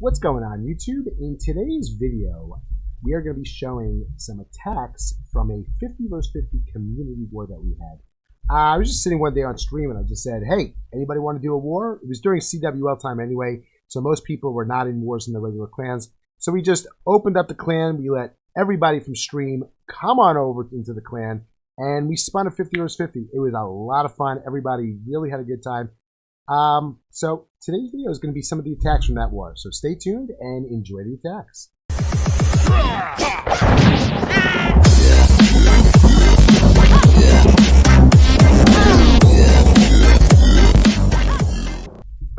What's going on YouTube? In today's video, we are going to be showing some attacks from a 50 vs 50 community war that we had. I was just sitting one day on stream and I just said, hey, anybody want to do a war? It was during CWL time anyway, so most people were not in wars in the regular clans. So we just opened up the clan, we let everybody from stream come on over into the clan, and we spun a 50 vs 50. It was a lot of fun. Everybody really had a good time. So today's video is going to be some of the attacks from that war. So stay tuned and enjoy the attacks.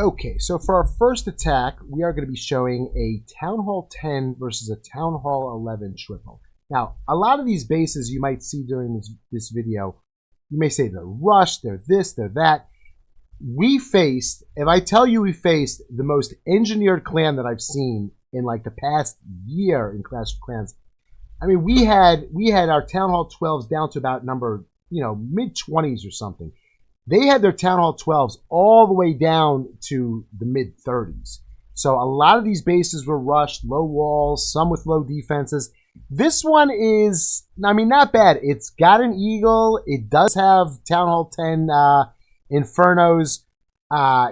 Okay, so for our first attack, we are going to be showing a Town Hall 10 versus a Town Hall 11 triple. Now, a lot of these bases you might see during this video, you may say they're rushed, they're this, they're that. We faced, if I tell you we faced the most engineered clan that I've seen in like the past year in Clash of Clans. I mean, we had our Town Hall 12s down to about number, mid-20s or something. They had their Town Hall 12s all the way down to the mid-30s. So a lot of these bases were rushed, low walls, some with low defenses. This one is, I mean, not bad. It's got an eagle. It does have Town Hall 10 Infernos.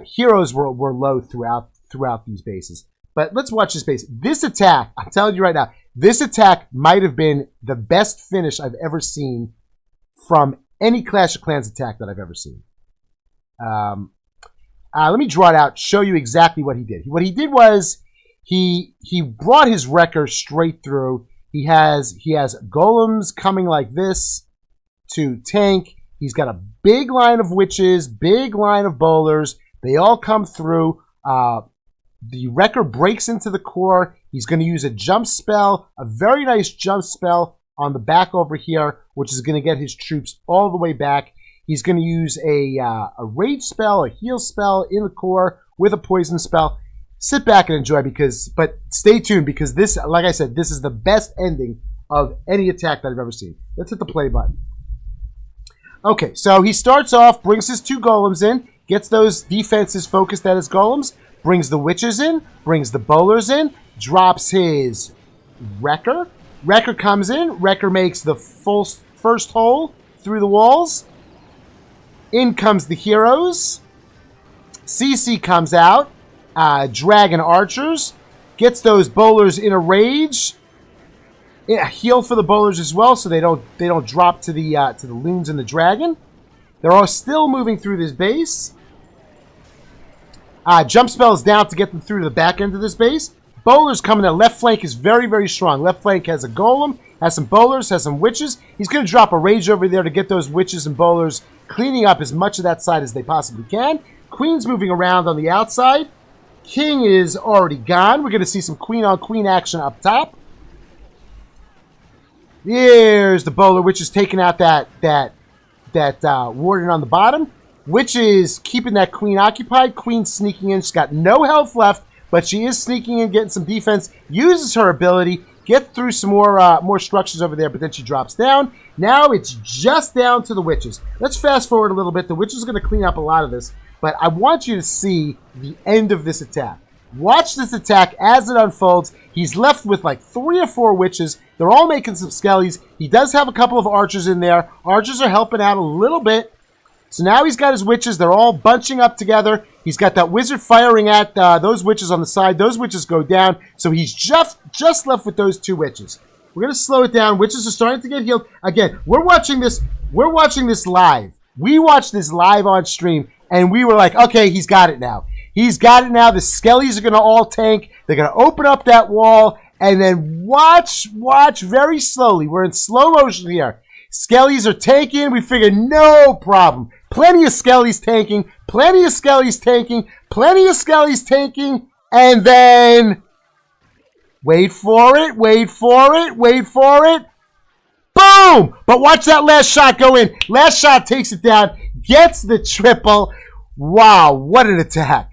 Heroes were low throughout these bases. But let's watch this base. This attack, I'm telling you right now, this attack might have been the best finish I've ever seen from any Clash of Clans attack that I've ever seen. Let me draw it out, show you exactly what he did. What he did was he brought his wrecker straight through. He has golems coming like this to tank. He's got a big line of witches, big line of bowlers. They all come through. The wrecker breaks into the core. He's going to use a jump spell, a very nice jump spell on the back over here, which is going to get his troops all the way back. He's going to use a rage spell, a heal spell in the core with a poison spell. Sit back and enjoy, but stay tuned because this, like I said, this is the best ending of any attack that I've ever seen. Let's hit the play button. Okay, so he starts off, brings his two golems in, gets those defenses focused at his golems, brings the witches in, brings the bowlers in, drops his wrecker. Wrecker comes in, wrecker makes the full first hole through the walls. In comes the heroes. CC comes out, dragon archers, gets those bowlers in a rage. Heal for the bowlers as well, so they don't drop to the loons and the dragon. They're all still moving through this base. Jump spell is down to get them through to the back end of this base. Bowlers coming. The left flank is very, very strong. Left flank has a golem, has some bowlers, has some witches. He's going to drop a rage over there to get those witches and bowlers cleaning up as much of that side as they possibly can. Queen's moving around on the outside. King is already gone. We're going to see some queen on queen action up top. There's the bowler, which is taking out that warden on the bottom. Which is keeping that queen occupied. Queen sneaking in. She's got no health left, but she is sneaking in, getting some defense. Uses her ability, get through some more structures over there, but then she drops down. Now it's just down to the witches. Let's fast forward a little bit. The witches are going to clean up a lot of this, but I want you to see the end of this attack. Watch this attack as it unfolds. He's left with like 3 or 4 witches. They're all making some skellies. He does have a couple of archers in there. Archers are helping out a little bit. So now he's got his witches. They're all bunching up together. He's got that wizard firing at those witches on the side. Those witches go down. So he's just left with those 2 witches. We're going to slow it down. Witches are starting to get healed. Again, we're watching this live. We watched this live on stream, and we were like, okay, he's got it now. He's got it now. The skellies are going to all tank. They're going to open up that wall, and then watch very slowly. We're in slow motion here. Skellies are tanking. We figured no problem. Plenty of skellies tanking. Plenty of skellies tanking. Plenty of skellies tanking. And then, wait for it. Wait for it. Wait for it. Boom! But watch that last shot go in. Last shot takes it down. Gets the triple. Wow, what an attack.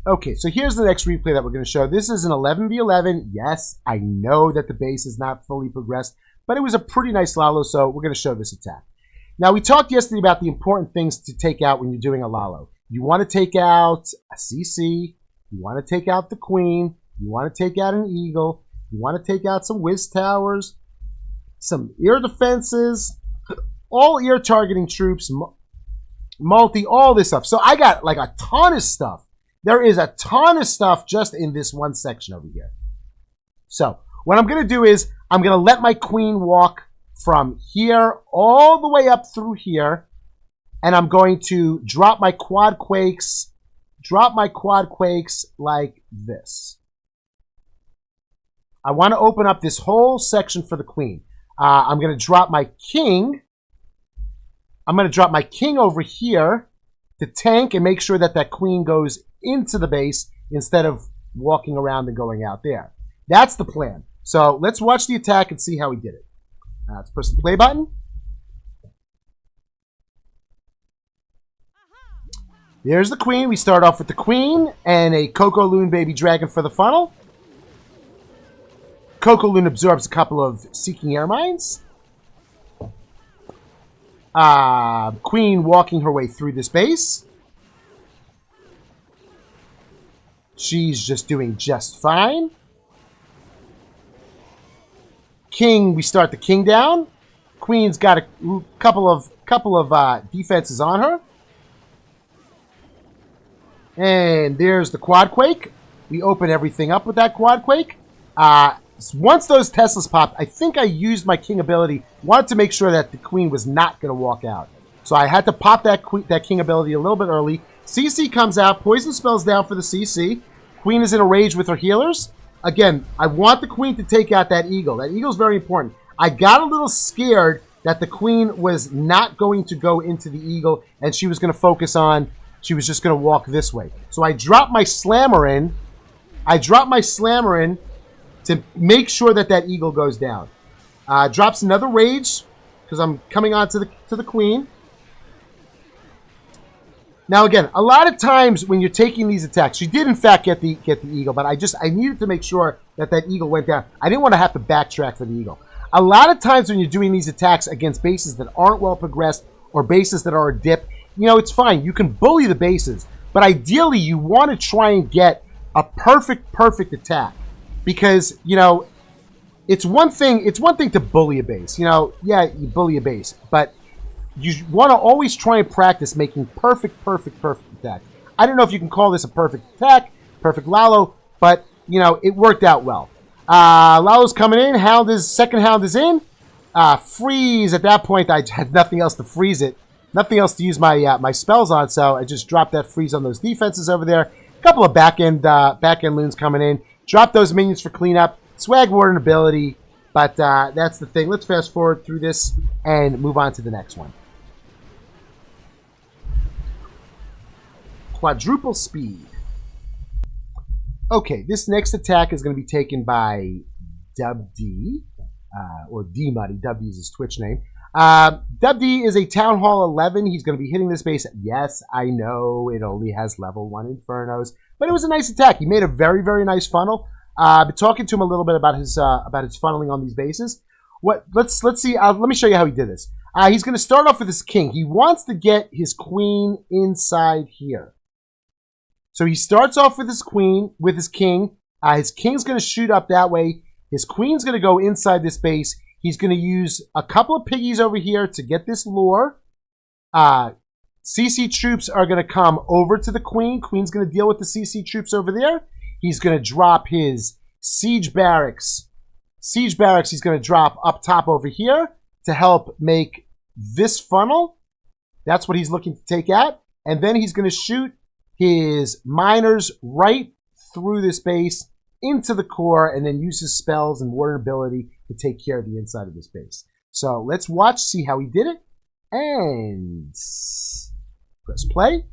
Okay, so here's the next replay that we're going to show. This is an 11v11. Yes, I know that the base is not fully progressed, but it was a pretty nice Lalo, so we're going to show this attack. Now, we talked yesterday about the important things to take out when you're doing a Lalo. You want to take out a CC. You want to take out the queen. You want to take out an eagle. You want to take out some whiz towers, some ear defenses, all ear targeting troops, multi, all this stuff. So I got like a ton of stuff. There is a ton of stuff just in this one section over here. So what I'm going to do is I'm going to let my queen walk from here all the way up through here. And I'm going to drop my quad quakes like this. I want to open up this whole section for the queen. I'm going to drop my king. I'm going to drop my king over here to tank and make sure that that queen goes into the base instead of walking around and going out there. That's the plan. So let's watch the attack and see how he did it. Let's press the play button. There's the queen. We start off with the queen and a Coco Loon baby dragon for the funnel. Coco Loon absorbs a couple of Seeking Air Mines. Queen walking her way through this base. She's just doing just fine. King, we start the king down. Queen's got a couple of defenses on her. And there's the quad quake. We open everything up with that quad quake. Once those Teslas popped, I think I used my king ability. Wanted to make sure that the queen was not going to walk out. So I had to pop that king ability a little bit early. CC comes out. Poison spells down for the CC. Queen is in a rage with her healers. Again, I want the queen to take out that eagle. That eagle is very important. I got a little scared that the queen was not going to go into the eagle and she was going to focus on... She was just going to walk this way. So I dropped my slammer in. To make sure that that eagle goes down. Drops another rage because I'm coming on to the queen. Now again, a lot of times when you're taking these attacks, she did in fact get the eagle, but I needed to make sure that that eagle went down. I didn't want to have to backtrack for the eagle. A lot of times when you're doing these attacks against bases that aren't well progressed or bases that are a dip, you know, it's fine. You can bully the bases, but ideally you want to try and get a perfect attack because, you know, it's one thing to bully a base. You know, yeah, you bully a base, but you want to always try and practice making perfect attack. I don't know if you can call this a perfect attack, perfect Lalo, but, you know, it worked out well. Lalo's coming in. Second hound is in. Freeze. At that point, I had nothing else to freeze it. Nothing else to use my spells on, so I just dropped that freeze on those defenses over there. A couple of back end loons coming in. Drop those minions for cleanup. Swag Warden ability, but that's the thing. Let's fast forward through this and move on to the next one. Quadruple speed. Okay, this next attack is going to be taken by Dub D, or D Muddy. Dub D is his Twitch name. Dub D is a Town Hall 11. He's going to be hitting this base. Yes, I know it only has level 1 Infernos, but it was a nice attack. He made a very nice funnel. I've been talking to him a little bit about his funneling on these bases. Let's see. Let me show you how he did this. He's going to start off with his king. He wants to get his queen inside here. So he starts off with his queen, with his king. His king's going to shoot up that way. His queen's going to go inside this base. He's going to use a couple of piggies over here to get this lure. CC troops are going to come over to the queen. Queen's going to deal with the CC troops over there. He's going to drop his siege barracks. Siege barracks he's going to drop up top over here to help make this funnel. That's what he's looking to take out. And then he's going to shoot his miners right through this base into the core and then use his spells and warden ability to take care of the inside of this base. So let's watch, see how he did it, and press play.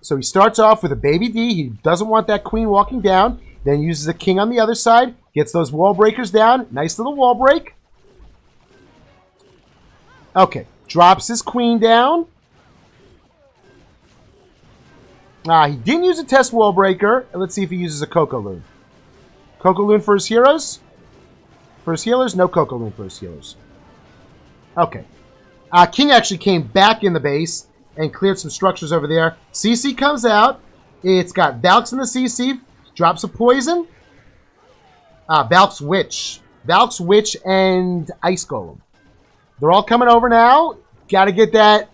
So he starts off with a baby D. He doesn't want that queen walking down. Then uses a king on the other side. Gets those wall breakers down. Nice little wall break. Okay. Drops his queen down. He didn't use a test wall breaker. Let's see if he uses a Coco Loon. Coco Loon for his heroes. For his healers, no Coco Loon for his healers. Okay. King actually came back in the base and cleared some structures over there. CC comes out. It's got Valks in the CC. Drops a poison. Valk's Witch. Valk's Witch and Ice Golem. They're all coming over now. Gotta get that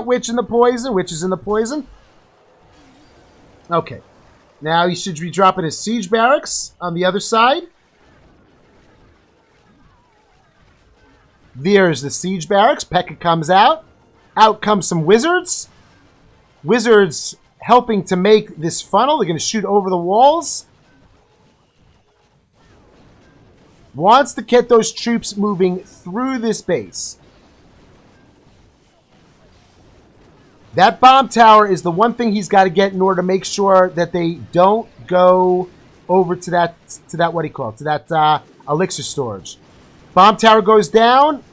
Witch in the poison. Witch is in the poison. Okay. Now he should be dropping his Siege Barracks on the other side. There's the Siege Barracks. Pekka comes out. Out comes some Wizards. Wizards helping to make this funnel. They're going to shoot over the walls. Wants to get those troops moving through this base. That bomb tower is the one thing he's got to get in order to make sure that they don't go over to that what do you call it? To that elixir storage. Bomb tower goes down.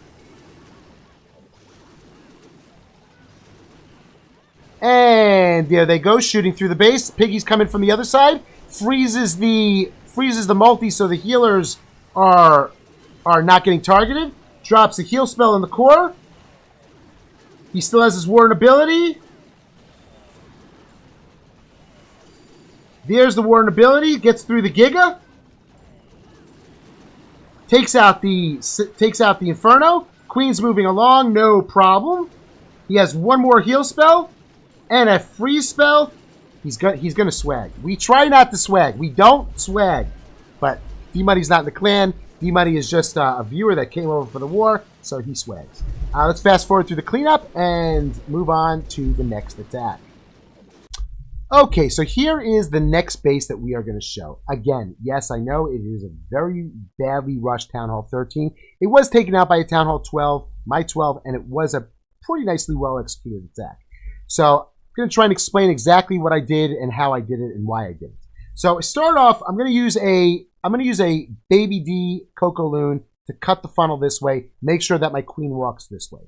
And there they go, shooting through the base. Piggy's coming from the other side. Freezes the multi so the healers are not getting targeted. Drops a heal spell in the core. He still has his Warden ability. There's the Warden ability. Gets through the Giga. Takes out the Inferno. Queen's moving along, no problem. He has one more heal spell and a freeze spell. He's gonna swag. We try not to swag. We don't swag. But D-Money's not in the clan. D-Money is just a viewer that came over for the war, so he swags. Let's fast forward through the cleanup and move on to the next attack. Okay, so here is the next base that we are going to show. Again, yes, I know it is a very badly rushed Town Hall 13. It was taken out by a Town Hall 12, my 12, and it was a pretty nicely well-executed attack. So I'm going to try and explain exactly what I did and how I did it and why I did it. So to start off, I'm going to use a Baby D Coco Loon to cut the funnel this way, make sure that my queen walks this way.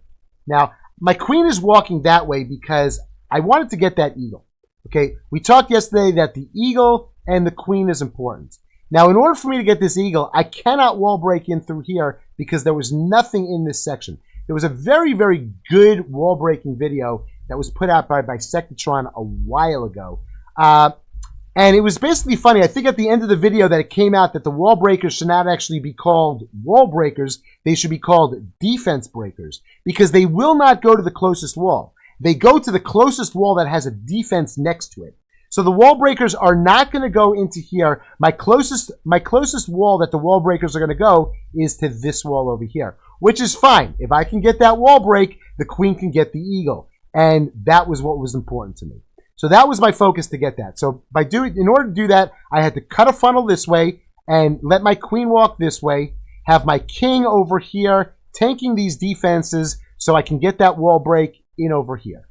Now, my queen is walking that way because I wanted to get that eagle. Okay, we talked yesterday that the eagle and the queen is important. Now, in order for me to get this eagle, I cannot wall break in through here because there was nothing in this section. There was a very, very good wall breaking video that was put out by Sectatron a while ago. And it was basically funny. I think at the end of the video that it came out that the wall breakers should not actually be called wall breakers. They should be called defense breakers because they will not go to the closest wall. They go to the closest wall that has a defense next to it. So the wall breakers are not going to go into here. My closest wall that the wall breakers are going to go is to this wall over here, which is fine. If I can get that wall break, the queen can get the eagle. And that was what was important to me. So that was my focus to get that. So in order to do that, I had to cut a funnel this way and let my queen walk this way, have my king over here tanking these defenses so I can get that wall break in over here.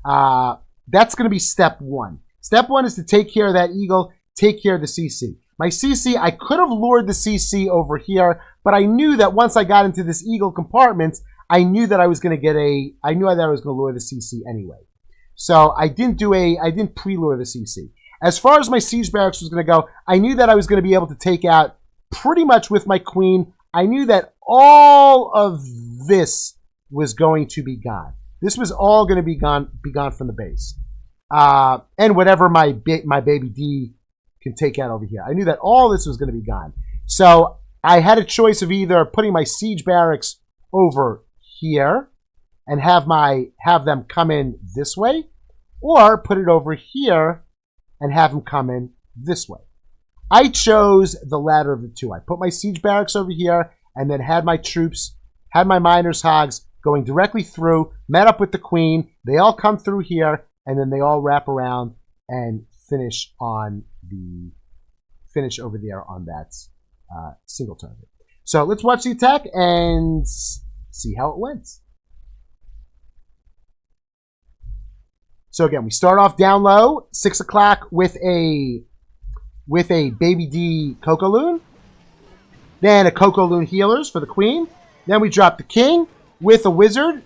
That's going to be step one. Step one is to take care of that eagle, take care of the CC. My CC, I could have lured the CC over here, but I knew that once I got into this eagle compartment, I knew that I was going to lure the CC anyway. So I didn't pre-lure the CC. As far as my siege barracks was going to go, I knew that I was going to be able to take out pretty much with my queen. I knew that all of this was going to be gone. This was all going to be gone from the base. And whatever my baby D can take out over here. I knew that all this was going to be gone. So I had a choice of either putting my siege barracks over here and have them come in this way, or put it over here and have them come in this way. I chose the latter of the two. I put my siege barracks over here and then had my troops, had my miners hogs going directly through, met up with the queen. They all come through here and then they all wrap around and finish over there on that single target. So let's watch the attack and see how it went. So again, we start off down low, 6 o'clock with a Baby D Coco Loon. Then a Coco Loon healers for the queen. Then we drop the king with a wizard.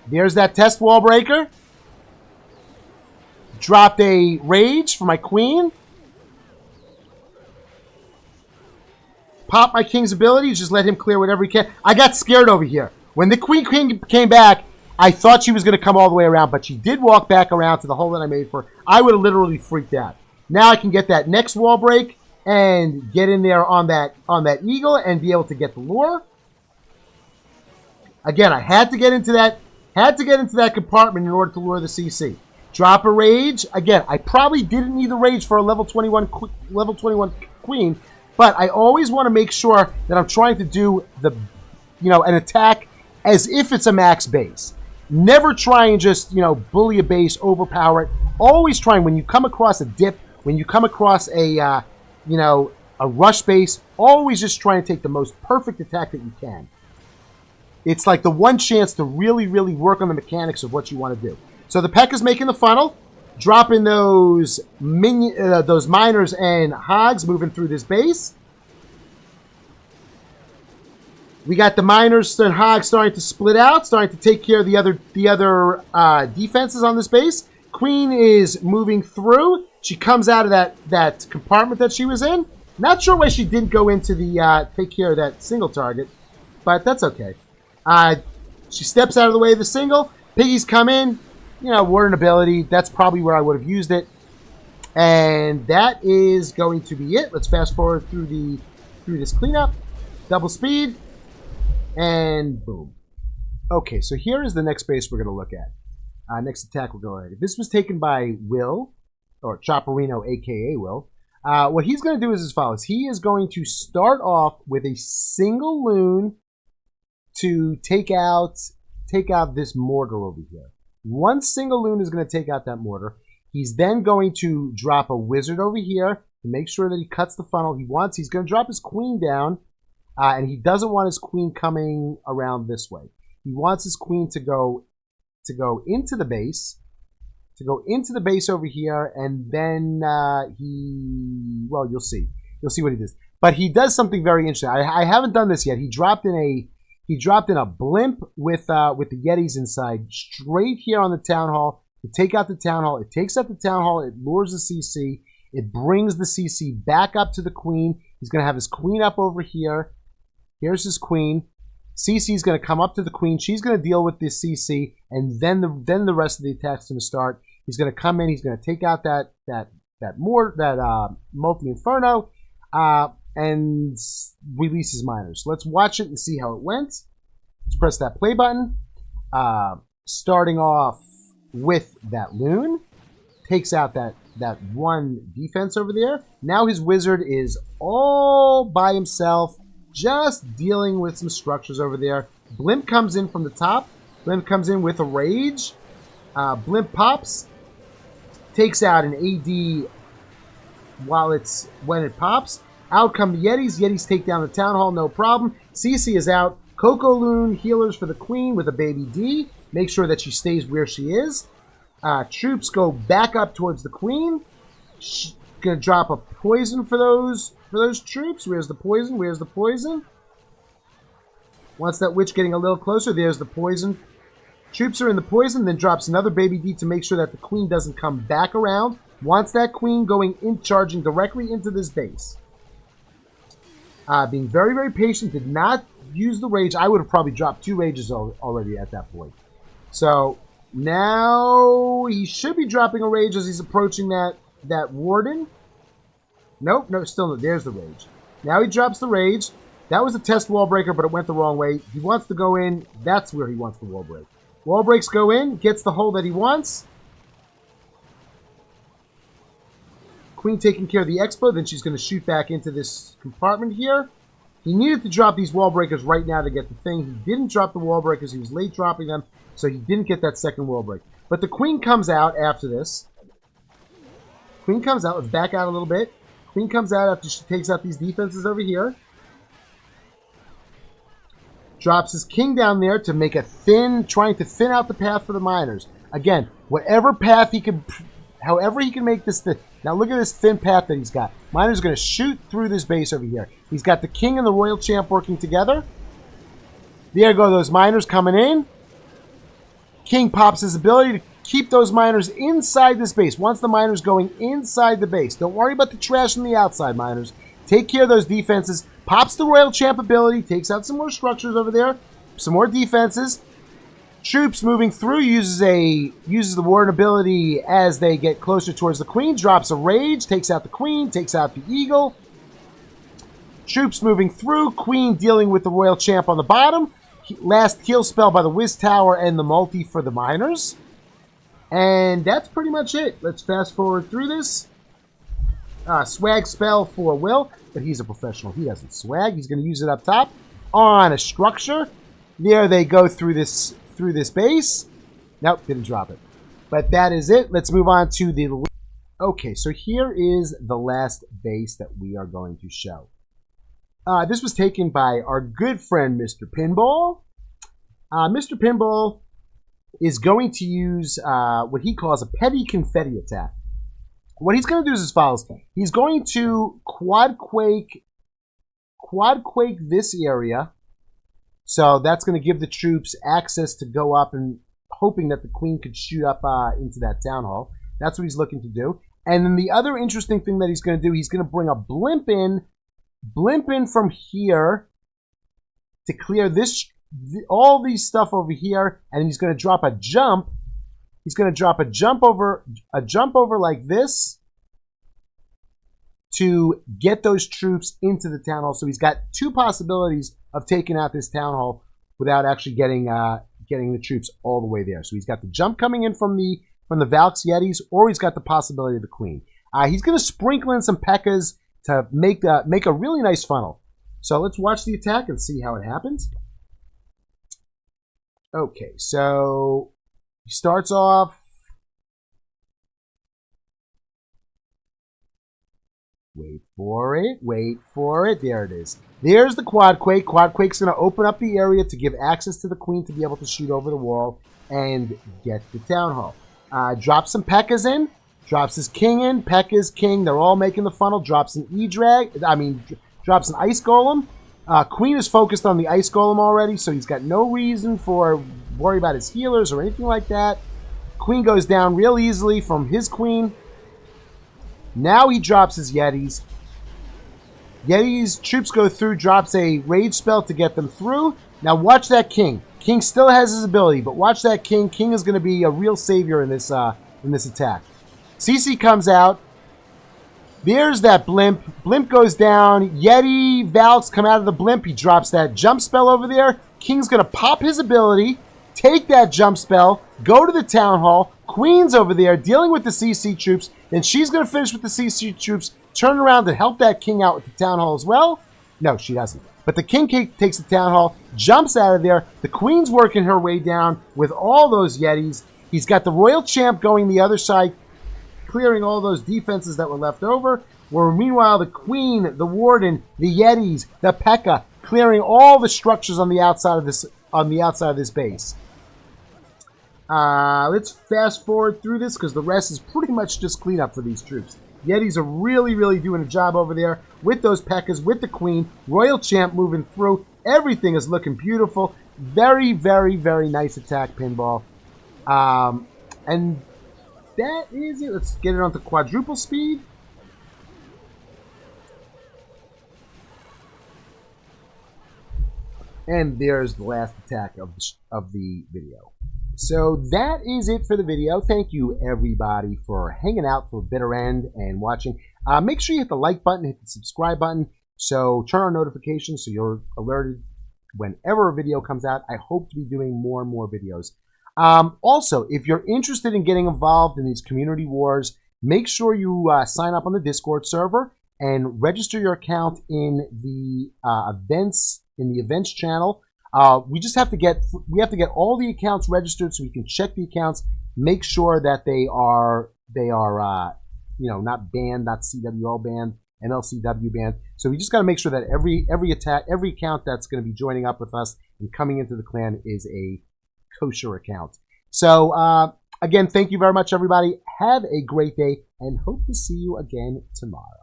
There's that test wall breaker. Dropped a rage for my queen. Pop my king's ability, just let him clear whatever he can. I got scared over here. When the queen came back, I thought she was going to come all the way around, but she did walk back around to the hole that I made for her. I would have literally freaked out. Now I can get that next wall break and get in there on that eagle and be able to get the lure. Again, I had to get into that compartment in order to lure the CC. Drop a rage. Again, I probably didn't need the rage for a level 21 queen, but I always want to make sure that I'm trying to do an attack as if it's a max base. Never try and just, bully a base, overpower it. Always trying, when you come across a dip, when you come across a rush base, always just try and take the most perfect attack that you can. It's like the one chance to really, really work on the mechanics of what you want to do. So the Peck is making the funnel, dropping those miners and hogs moving through this base. We got the miners and hogs starting to split out, starting to take care of the other defenses on this base. Queen is moving through. She comes out of that compartment that she was in. Not sure why she didn't go into the take care of that single target, but that's okay. She steps out of the way of the single. Piggies come in. Warden ability. That's probably where I would have used it. And that is going to be it. Let's fast forward through this cleanup. Double speed. And boom. Okay, so here is the next base we're going to look at. Next attack we're going to. This was taken by Will, or Chopperino, a.k.a. Will. What he's going to do is as follows. He is going to start off with a single loon to take out this mortar over here. One single loon is going to take out that mortar. He's then going to drop a wizard over here to make sure that he cuts the funnel. He's going to drop his queen down. And he doesn't want his queen coming around this way. He wants his queen to go into the base, over here, and then you'll see what he does. But he does something very interesting. I haven't done this yet. He dropped in a blimp with the Yetis inside, straight here on the town hall to take out the town hall. It takes out the town hall. It lures the CC. It brings the CC back up to the queen. He's going to have his queen up over here. Here's his queen. CC is going to come up to the queen. She's going to deal with this CC, and then the rest of the attack's going to start. He's going to come in. He's going to take out that multi inferno, and release his miners. Let's watch it and see how it went. Let's press that play button. Starting off with that loon, takes out that one defense over there. Now his wizard is all by himself, just dealing with some structures over there. Blimp comes in from the top. Blimp comes in with a rage. Blimp pops, takes out an AD when it pops. Out come the Yetis. Yetis take down the town hall, no problem. CC is out. Coco Loon healers for the queen with a baby D. Make sure that she stays where she is. Troops go back up towards the queen. She's gonna drop a poison for those troops. Where's the poison? Where's the poison? Wants that witch getting a little closer. There's the poison. Troops are in the poison, then drops another baby D to make sure that the queen doesn't come back around. Wants that queen charging directly into this base. Being very, very patient. Did not use the rage. I would have probably dropped 2 rages already at that point. So now he should be dropping a rage as he's approaching that warden. Nope, no, still no. There's the rage. Now he drops the rage. That was a test wall breaker, but it went the wrong way. He wants to go in. That's where he wants the wall break. Wall breaks go in. Gets the hole that he wants. Queen taking care of the expo. Then she's going to shoot back into this compartment here. He needed to drop these wall breakers right now to get the thing. He didn't drop the wall breakers. He was late dropping them, so he didn't get that second wall break. But the queen comes out after this. Queen comes out. Let's back out a little bit. Queen comes out after she takes out these defenses over here. Drops his king down there to make trying to thin out the path for the miners. Again, whatever path he can, however he can make this thin. Now look at this thin path that he's got. Miner's going to shoot through this base over here. He's got the king and the royal champ working together. There go those miners coming in. King pops his ability to keep those miners inside this base. Wants the miners going inside the base. Don't worry about the trash on the outside, miners. Take care of those defenses. Pops the royal champ ability. Takes out some more structures over there. Some more defenses. Troops moving through uses the warden ability as they get closer towards the queen. Drops a rage, takes out the queen, takes out the eagle. Troops moving through. Queen dealing with the royal champ on the bottom. Last heal spell by the Wiz Tower and the multi for the miners. And that's pretty much it. Let's fast forward through this. Swag spell for Will, but he's a professional. He doesn't swag. He's going to use it up top on a structure. There they go through this base. Nope, didn't drop it. But that is it. Let's move on to the... Okay, so here is the last base that we are going to show. This was taken by our good friend, Mr. Pinball. Mr. Pinball is going to use what he calls a petty confetti attack. What he's going to do is as follows. He's going to quad quake this area. So that's going to give the troops access to go up and hoping that the queen could shoot up into that town hall. That's what he's looking to do. And then the other interesting thing that he's going to do, he's going to bring a blimp in from here to clear all these stuff over here, and he's going to drop a jump. He's going to drop a jump over like this to get those troops into the town hall. So he's got two possibilities of taking out this town hall without actually getting the troops all the way there. So he's got the jump coming in from the Valks Yetis, or he's got the possibility of the queen. He's going to sprinkle in some P.E.K.K.A.s to make a really nice funnel. So let's watch the attack and see how it happens. Okay, so he starts off. Wait for it. There it is. There's the Quad Quake. Quad Quake's going to open up the area to give access to the queen to be able to shoot over the wall and get the town hall. Drops some P.E.K.K.A.s in. Drops his king in. P.E.K.K.A.'s king. They're all making the funnel. Drops an drops an ice golem. Queen is focused on the ice golem already, so he's got no reason for worry about his healers or anything like that. Queen goes down real easily from his queen. Now he drops his Yetis. Yetis, troops go through, drops a rage spell to get them through. Now watch that king. King still has his ability, but watch that king. King is going to be a real savior in this attack. CC comes out. There's that blimp. Blimp goes down. Yeti, Valks come out of the blimp. He drops that jump spell over there. King's going to pop his ability, take that jump spell, go to the town hall. Queen's over there dealing with the CC troops. Then she's going to finish with the CC troops, turn around and help that king out with the town hall as well. No, she doesn't. But the king takes the town hall, jumps out of there. The queen's working her way down with all those Yetis. He's got the royal champ going the other side, clearing all those defenses that were left over. Where meanwhile, the queen, the warden, the Yetis, the P.E.K.K.A. clearing all the structures on the outside of this base. Let's fast forward through this because the rest is pretty much just cleanup for these troops. Yetis are really, really doing a job over there with those P.E.K.K.A.s, with the queen. Royal champ moving through. Everything is looking beautiful. Very, very, very nice attack, Pinball. And that is it. Let's get it onto quadruple speed. And there's the last attack of the video. So that is it for the video. Thank you, everybody, for hanging out for bitter end and watching. Make sure you hit the like button, hit the subscribe button, so turn on notifications so you're alerted whenever a video comes out. I hope to be doing more and more videos. Also, if you're interested in getting involved in these community wars, make sure you sign up on the Discord server and register your account in the events channel. We have to get all the accounts registered so we can check the accounts, make sure that they are not banned, not CWL banned, NLCW banned. So we just got to make sure that every account that's going to be joining up with us and coming into the clan is a kosher account. So again, thank you very much, everybody. Have a great day and hope to see you again tomorrow.